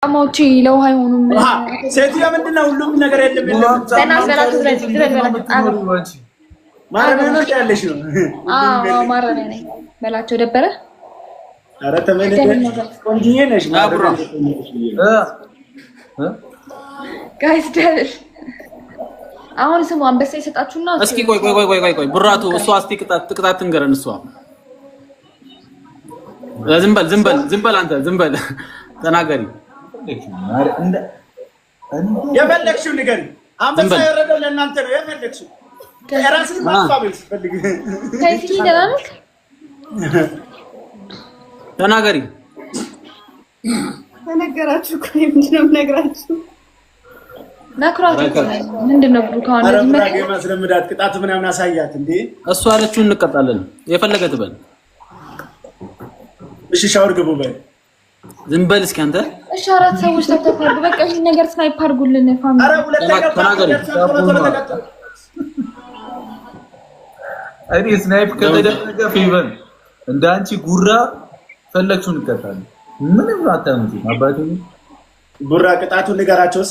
አሞቺ ለውሃ አይሆኑም ሴትያ ምንድነው ሁሉም ነገር የለም ተናገራችሁ ማረነ ነው ያለሽ ነው ማረነ ነኝ በላቸው ደበረ አረ ተመለከተ ቆንጆዬ ነሽ ማብራ ጋይስ ደብል አሁን ስሙ አንበሳ ይሰጣችሁና እስኪ ቆይ ብራቱ እሷ አስቲ ቅጣት እንገረን እሷ ዝም በል አንተ ዝም በል ተናገሪ የፈለግሽው ንገሪ አንበሳ የወረደው ለእናንተ ነው የፈለግሽው ራስን ማጥፋት ፈልግ ከዚህ ደላልክ ተናገሪ ተነገራችሁ እኮ ምንድነው ነግራችሁ ናክራችሁ ምንድነው ብሩካን አረብራጌ ማስለምዳት ቅጣት ምናምን አሳያት እንዴ እሷ አለችው እንቀጣለን የፈለገ ትበል እሺ ሻወር ግቡ በይ ዝም በል እስኪ አንተ እሺ አራት ሰዎች ተተፋሉ በቃ ይሄ ነገር ስናይፕ አድርጉልን ፋሚሊ አረ ሁለተኛ ተናገሪ አይዲ ስናይፕ ከተደረገ ፌቨን እንዳንቺ ጉራ ፈለግሽው እንቀጣለን ምንም አታምጪ አባቴ ጉራ ቅጣቱን ንገራቸውስ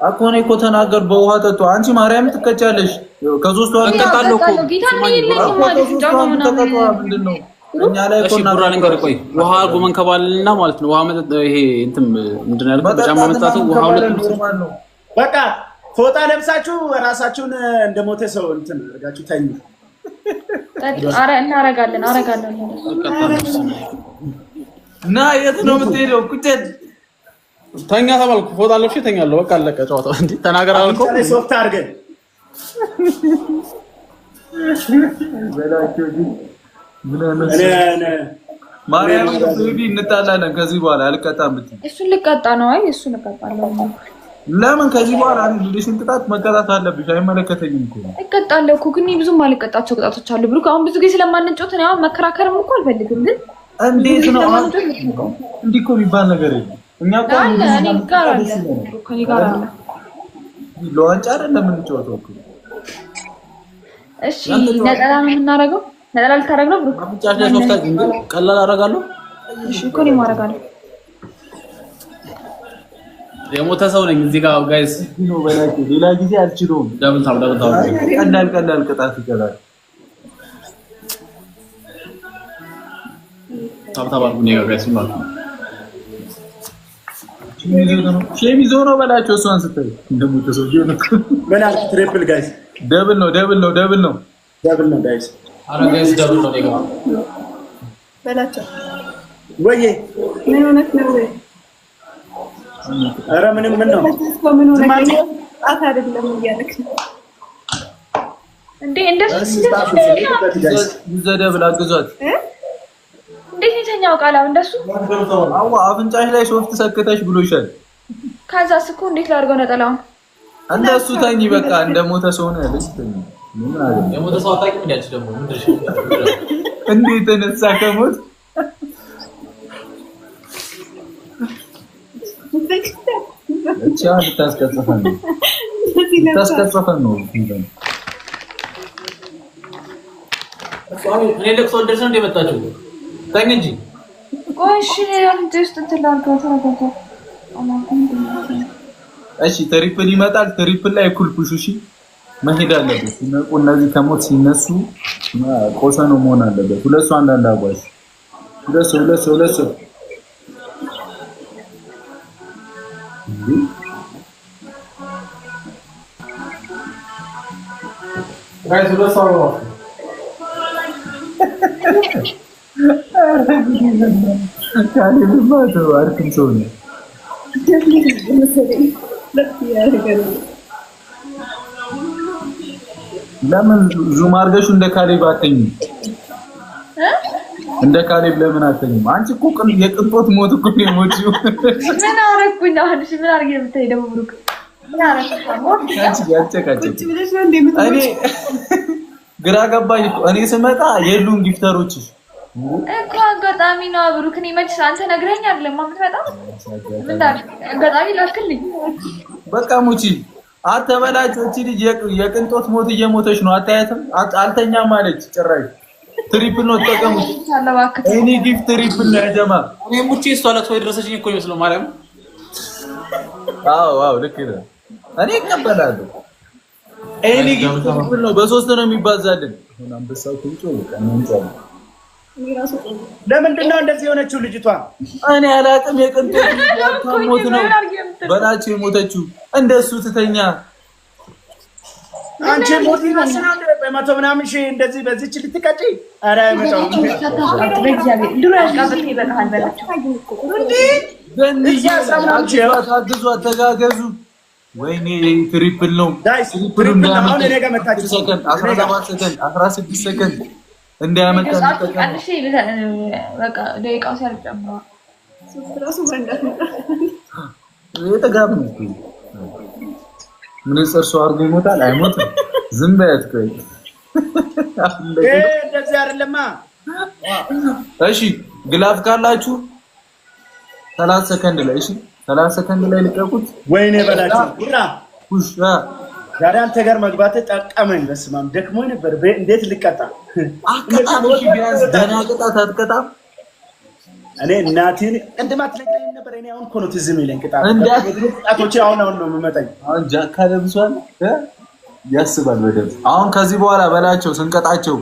አቆኔ እኮ ተናገር በውሃ ጠጡ አንቺ ማርያም ትከቻለሽ ከሶስቱ አንቀጣለሁ እኮ ጌታን ይልኝ ማለት ነው ምንድነው እኛ ላይ እኮ ጉራ ልንገር ቆይ ውሃ አርጎ መንከባልና ማለት ነው ውሃ መጠጥ ይሄ እንትን ምንድነው ያልኩት ጫማ መጣቱ ውሃ ሁለት በቃ ፎጣ ለብሳችሁ ራሳችሁን እንደሞተ ሰው እንትን አድርጋችሁ ተኙ አረ እናረጋለን እና የት ነው የምትሄደው ቁጭት ተኛ ተባልኩ ፎጣ ለብሼ ተኛለሁ በቃ አለቀ ጨዋታው እንዴ ተናገር አልከው ሶፍት አድርገን በላቸው ምን አለ ማርያም ቤቢ እንጣላለን ከዚህ በኋላ አልቀጣም ብትይ እሱን ልቀጣ ነው አይ እሱን እቀጣለሁ ለምን ከዚህ በኋላ ልጅሽን ቅጣት መቀጣት አለብሽ አይመለከተኝም እኮ እቀጣለሁ እኮ ግን ብዙም አልቀጣቸው ቅጣቶች አሉ ብሩክ አሁን ብዙ ጊዜ ስለማንጮት ነው አሁን መከራከርም እኮ አልፈልግም ግን እንዴት ነው እንዲህ እኮ የሚባል ነገር የለም እኛ እኮ እኔ ጋር አለ ከኔ ጋር አለ ለዋንጫ አይደለም የምንጫወተው እኮ እሺ ነጠላ ነው የምናደርገው ነጠላ ልታደርግ ነው ብሩክ አፍንጫሽ ላይ ሶፍታ ቀላል አደርጋለሁ እሺ እኮ ነው ማረጋለሁ የሞተ ሰው ነኝ እዚህ ጋር ጋይስ ነው በላችሁ ሌላ ጊዜ አልችለውም ደብል ታው ቀላል ቅጣት ይቀራል ታብታባር ምን ያገ ጋይስ ማለት ነው ሼሚዞ ነው በላችሁ እሷን ስትል እንደሞተ ሰው ይሆነ በላል ትሪፕል ጋይስ ደብል ነው ጋይስ አረ ጋይስ ደብል ነው ሌጋ በላቸው ወይ ምን ሆነክ ነው ወይ አረ ምን ነው ምን ሆነክ ጣት አይደለም እያለክ እንዴ እንደሱ ደብል አግዟት እንዴት የተኛው ቃላው እንደሱ አዋ አፍንጫሽ ላይ ሶፍት ሰክተሽ ብሎሻል ካዛስ እኮ እንዴት ላድርገው ነጠላው እንደሱ ተኝ በቃ እንደሞተ ሰው ነው ያለሽ ተኝ ምን አለ የሞተ ሰው አጣቂ ምን ያልሽ ደግሞ ምንድነው እንዴት ተነሳ ከሞት እቻን ታስከጽፈን ነው እኔ ለቅሶ ደርሰን እንደመጣችሁ ተኝ እንጂ ቆይሽ አንተስ ተላልከው ተረጋጋ እሺ ትሪፕል ይመጣል ትሪፕል ላይ እኩል ፑሽ መሄድ አለበት ሲነቁ እነዚህ ከሞት ሲነሱ ቆሰ ነው መሆን አለበት ሁለት ሰው አንዳንድ አጓሽ ሁለት ሰው ጋይስ ሁለት ሰው ነው ካለ ማለት አርክም ሰው ነው ለምን ዙም አድርገሽ እንደ ካሌብ አትተኝም እንደ ካሌብ ለምን አትተኝም አንቺ እኮ የቅንጦት ሞት እኮ ነው ሞቺው ምን አረኩኝ አሁን እሺ ምን አርገ የምትሄድ ደግሞ ብሩክ ምን አረኩኝ አንቺ ያጨቃጨቅ እኔ ግራ ገባኝ እኔ ስመጣ የሉም ጊፍተሮች እኮ አጋጣሚ ነው ብሩክ እኔ መች አንተ ነግረኸኝ አይደለም የምትመጣ ምን ታዲያ አጋጣሚ ላክልኝ በቃ ሙቺ አተበላጭ እቺ ልጅ የቅንጦት ሞት እየሞተች ነው አታያትም አልተኛም ማለች ጭራሽ ትሪፕል ነው ተጠቀሙ እኔ ጊፍት ትሪፕል ነው ያጀማ እኔ ሙቺ እሷ ለቅሶ የደረሰችኝ እኮ ይመስለው ማርያም አዎ ልክ ነው። እኔ እቀበላለሁ። እኔ ግን ነው በሶስት ነው የሚባዛልን። አሁን አንበሳው ትንጮ ከመንጫው ለምንድን ነው እንደዚህ የሆነችው ልጅቷ? እኔ አላውቅም። የቅንጦት ሞት ነው በላቸው የሞተችው። እንደሱ ትተኛ አንቺ ሞት ይመስላል በመቶ ምናምን ሺህ እንደዚህ በዚህች ልትቀጪ? ኧረ መጣው ታግዙ አተጋገዙ። ወይኔ ትሪፕል ነው። ትሪፕል አሁን እኔ ጋር መጣችሁ። 17 ሰከንድ 16 ሰከንድ እንዳያመጣ በቃ ደቂቃው ሲያልጨምራ ራሱ በእንዳት ነው የተጋብን እኮ ምን ሰርሶ አርጎ ይሞታል። አይሞትም። ዝም በያት ቆይ እንደዚህ አይደለማ። እሺ ግላፍ ካላችሁ 30 ሰከንድ ላይ እሺ 30 ሰከንድ ላይ ልቀቁት። ወይኔ በላችሁ ጉራ ኩሻ ዛሬ አንተ ጋር መግባት ጠቀመኝ። በስመ አብ ደክሞኝ ነበር። እንዴት ልቀጣ? አቀጣሽ ቢያንስ ደህና ቅጣት አትቀጣም? እኔ እናቴን ቅድማት ለግረኝ ነበር። እኔ አሁን እኮ ነው ትዝ የሚለኝ ቅጣቶች አሁን ነው የምመጣኝ። አሁን ጃካ ለብሷል ያስባል በደንብ። አሁን ከዚህ በኋላ በላቸው ስንቀጣቸው።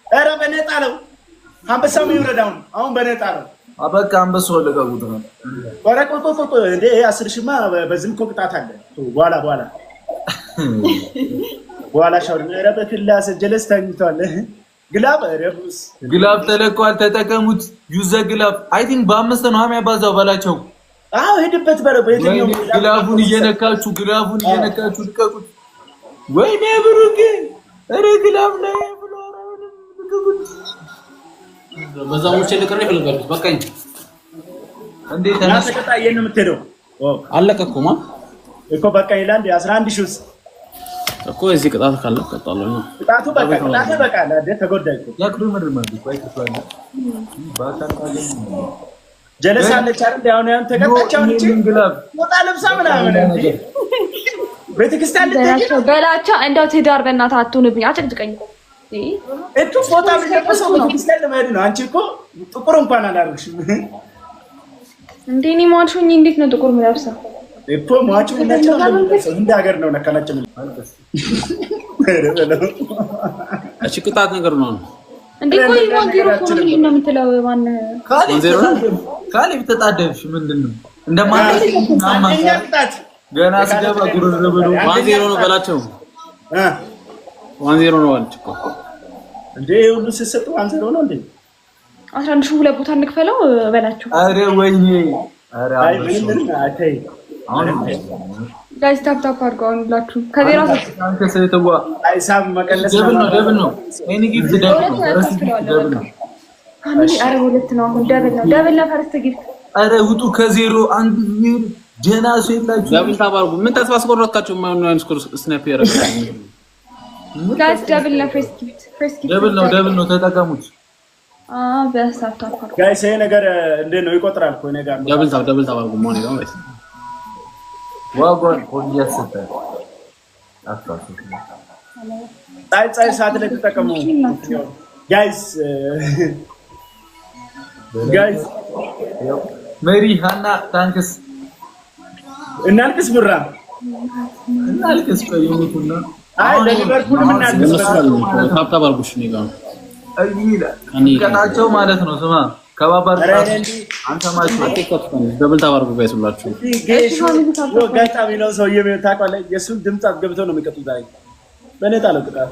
ኧረ በነጣ ነው አንበሳው ይወረዳው። አሁን በነጣ ነው። በቃ አንበሳው ለቀቁት ነው። ወረቆቆቆ እንዴ 10 ሺህማ በዝም እኮ ቅጣት አለ። በኋላ ሻወር ነው በክላስ ጀለስ ተኝቷል። ግላብ ተለቋል። ተጠቀሙት። ዩዘ ግላብ አይ ቲንክ በ5 ነው የሚያባዛው በላቸው። አዎ ሄድበት በለው። በየትኛው ግላቡን እየነካችሁ ልቀቁት። ወይኔ ብሩክ ኧረ ግላብ ላይ ብሎ ልቀቁት። በዛው ሙቼ ልቀር ይፈልጋል። በቃኝ እንዴት ተነስተታ የነ የምትሄደው አለቀኩማ እኮ በቃኝ ይላል። 11 ሺህ እኮ እዚህ ቅጣት ካለ ቀጣለው ነው ቅጣቱ በቃ ለደ ተጎዳይ እኮ ያክሩ ምርማድ ቆይ ተቷል ባታጣገኝ ጀለስ አለች አይደል? ያን ተቀጣቻው እንጂ ወጣ ለብሳ ምናምን ቤተክርስቲያን ልትሄድ በላቸው። እንደው ትዳር በእናትህ አትሁንብኝ። አጭቅጭቀኝ እቱ ፎታ ቢለበሰው ቤተክርስቲያን ለመሄድ ነው። አንቺ እኮ ጥቁር እንኳን አላረግሽም እንዴ? እኔ ማልሾኝ እንዴት ነው ጥቁር የምለብሰው? እኮ ማቹ ነጭ ነው የሚለብሰው። እንደ ሀገር ነው ነካናጭ ምን እቺ ቅጣት ነገር ነው እንዴ? ቆይ ዋንዜሮ እኮ ነው የምትለው። ማን ካሌብ ተጣደብሽ ምንድነው? እንደማንኛ ቅጣት ገና ስገባ ጉርር ብሎ ዋንዜሮ ነው በላቸው። ዋንዜሮ ነው አለች እኮ እንዴ? ሁሉ ሲሰጥ ዋንዜሮ ነው እንዴ? 11 ሺህ ሁለት ቦታ እንክፈለው በላቸው። አረ ወይኔ አረ አይ ምን አታይ አሁን ጋይስ ታፕ አድርገው ሁላችሁ ከዜሮ ከሰይተዋ አይሳብ መቀነስ ደብል ነው እኔ ጊፍት ደብል ነው ፋሚሊ። አረ ሁለት ነው አሁን ደብል ነው ፈርስት ጊፍት። አረ ውጡ ከዜሮ አንድ ጀናሱ የላችሁ ደብል ታባርጉ። ምን ተስፋ አስቆረጥካችሁ? ማን ስኮር ስናፕ ያረጋል ጋይስ ደብል ነው ፈርስት ጊፍት ደብል ነው ተጠቀሙት። በሳፍታ አድርገው ጋይስ ይሄ ነገር እንዴት ነው ይቆጥራል እኮ እኔ ጋር ደብል ታባርጉ ማለት ነው ወይስ ዋጓን ኮንዲያት ሰጠ ጻይ ሰዓት ላይ ተጠቀሙ ጋይስ። ሜሪ ሃና ታንክስ እናልቅስ ብራ እናልቅስ ቆይሙቱና አይ ለሊቨርፑል ምን እናልቅስ ታፕ ታባርጉሽ ነው ጋር አይላ ከናቸው ማለት ነው። ስማ ከባባር አንተ ማች ደብል ታባርጉ ጋይስ ሁላችሁ ጋጣሚ ነው ሰው የሚታቋለ የሱን ድምጽ አስገብተው ነው የሚቀጡት። ዛሬ በነጣ ነው ቅጣቱ።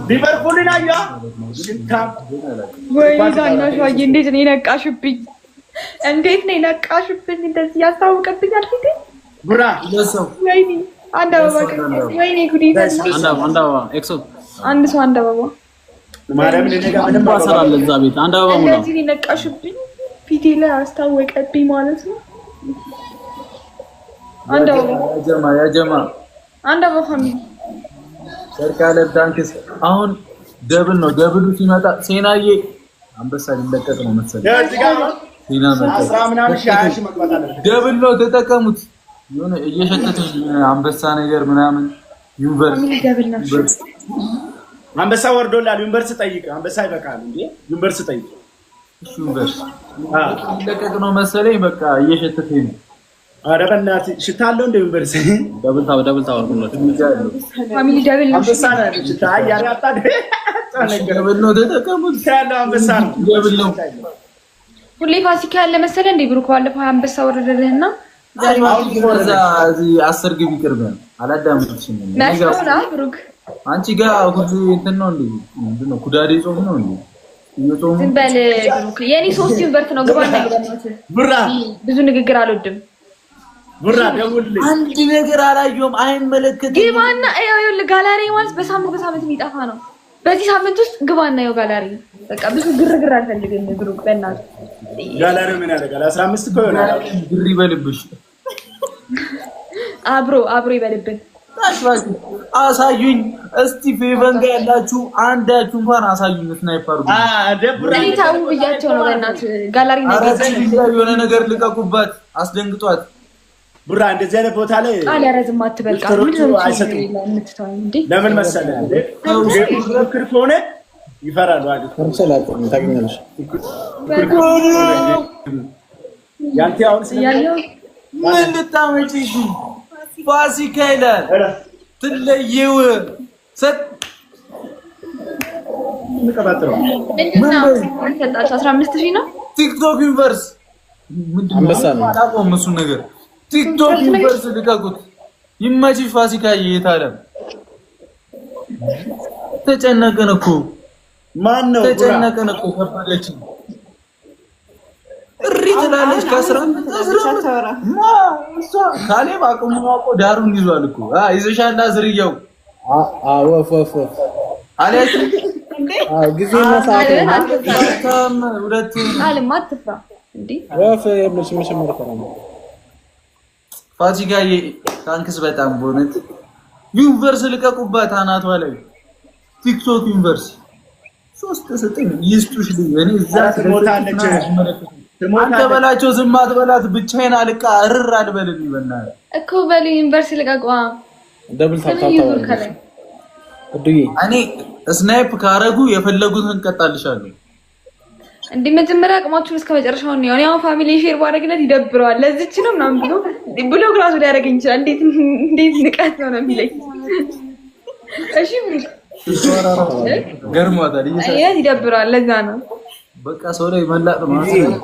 ሊቨርፑል ናያ ወይ ዳይናሽ ወይ እንዴት ነው የነቃሽብኝ? እንደዚህ ያስታውቅብኛል ፊቴ ቡራ ለሰው ወይኔ አንድ አበባ ወይኔ ጉዲ አንድ አበባ ኤክሶ አንድ ሰው አንድ አበባ ማርያም ለኔጋ ምንም ባሰራለ እዛ ቤት አንድ አበባ ሙላ እንደዚህ ነቃሽብኝ ፊቴ ላይ አስታወቀብኝ ማለት ነው። አንድ አበባ ያጀማ አንድ አበባ ፋሚሊ ሰርካለ ታንክስ። አሁን ደብል ነው። ደብሉ ሲመጣ ሴናዬ አንበሳ ሊለቀቅ ነው መሰለኝ። ሴና ደብል ነው ተጠቀሙት። የሆነ እየሸተተኝ አንበሳ ነገር ምናምን ዩኒቨርስ አንበሳ ወርዶላል። ዩኒቨርስ ጠይቅ። አንበሳ ይበቃል እንዴ? ዩኒቨርስ ጠይቅ። ዩኒቨርስ ሊለቀቅ ነው መሰለኝ። በቃ እየሸተተኝ ነው። ኧረ በእናትህ ሽታ አለው እንደ ዩኒቨርሲቲ ደብል ታው ፋሚሊ ደብል ነው። አንበሳ ነው ሽታ አያሪ አጣደ ደብል ነው ተጠቀሙት። ያለው አንበሳ ነው ደብል ነው። ሁሌ ፋሲካ ያለ መሰለ እንደ ብሩክ ባለፈው አንበሳ ወረደልህና ከዛ እዚህ 10 ግቢ ቅርብ ነው። አላዳምጥሽም ማሽኖና ብሩክ አንቺ ጋር ሁሉ እንትን ነው እንዴ? ምንድነው ኩዳዴ ጾም ነው እንዴ? እየጾሙ ዝም በል ብሩክ። የኔ 3 ዩኒቨርሲቲ ነው ግባና ይገርማት። ቡራ ብዙ ንግግር አልወድም። ቡራ ደውልልኝ። አንድ ነገር አላየሁም። አይመለከትም። ግባና ይኸውልህ ጋላሪ ማለት በሳምንት የሚጠፋ ነው። በዚህ ሳምንት ውስጥ ግባና ይኸው ጋላሪ በቃ ብዙ ግርግር አልፈልግም ብሩክ በእናትህ። ጋላሪ ምን ያደርጋል? 15 እኮ ይሆናል። ግሪ በልብሽ አብሮ ይበልብን። ታሽፋሽ አሳዩኝ እስቲ ፌቨን ጋር ያላችሁ አንዳችሁ እንኳን አሳዩኝ። ስናይፐር ደብራ እኔ ታው ብያቸው ነው በእናትህ ጋላሪ ነው የሆነ ነገር ልቀቁባት፣ አስደንግጧት። ቡራ እንደዚህ አይነት ቦታ ላይ ቃል ያረዝም አትበልቃ ምንም አይሰጥም እንዴ? ለምን መሰለህ እንዴ? ክር ከሆነ ይፈራሉ አይደል? ተርሰላጥም ታገኛለሽ። ያንተ አሁን ያለው ምን ልታመጪ ፋሲካ ይላል ትለየው ሰጥ ምንቀባጥረው ምንድነው? አንተጣጣ 15000 ነው ቲክቶክ ዩኒቨርስ ምንድነው? አንበሳ ነው ታቆም እሱ ነገር ቲክቶክ ዩኒቨርስ ልቀቁት። ይመችሽ ፋሲካ የታለም ተጨነቀን እኮ ማን ነው? ተጨነቀን እኮ ከበደች እሪ ትላለች። ካሌብ አቅሙ አውቆ ዳሩን ይዟል እኮ ይዘሻላ ዝርያው ወፍ አለች ጊዜና ሰዓት ሁለት አልማ አትፍራ እንዴ ወፍ የምልሽ መሸመር ነው። ፋሲካዬ ታንክስ በጣም በእውነት ዩኒቨርስ ልቀቁባት አናቷ ላይ ቲክቶክ ዩኒቨርስ 3 ሰጠኝ ይስጡሽ ልጅ እኔ እዛ ትሞታለች። አንተ በላቸው ዝም አትበላት ብቻዬን አልቃ እርር አልበልኝ በእናትህ እኮ በል ዩኒቨርሲቲ ልቀቋ ደብል ታታው እዱዬ እኔ ስናይፕ ካረጉ የፈለጉትን እንቀጣልሻለሁ። እንዴ መጀመሪያ አቅማችሁን እስከ መጨረሻው ነው። እኔ አሁን ፋሚሊ ሼር ባደረግነት ይደብረዋል። ለዚች ነው ምናምን ብሎ ግራሱ ሊያደርገኝ ይችላል። እንዴት ንቀት ነው የሚለኝ። እሺ ገርሟታል። ይደብረዋል። ለዛ ነው በቃ ሰው ላይ መላጥ ማለት ነው።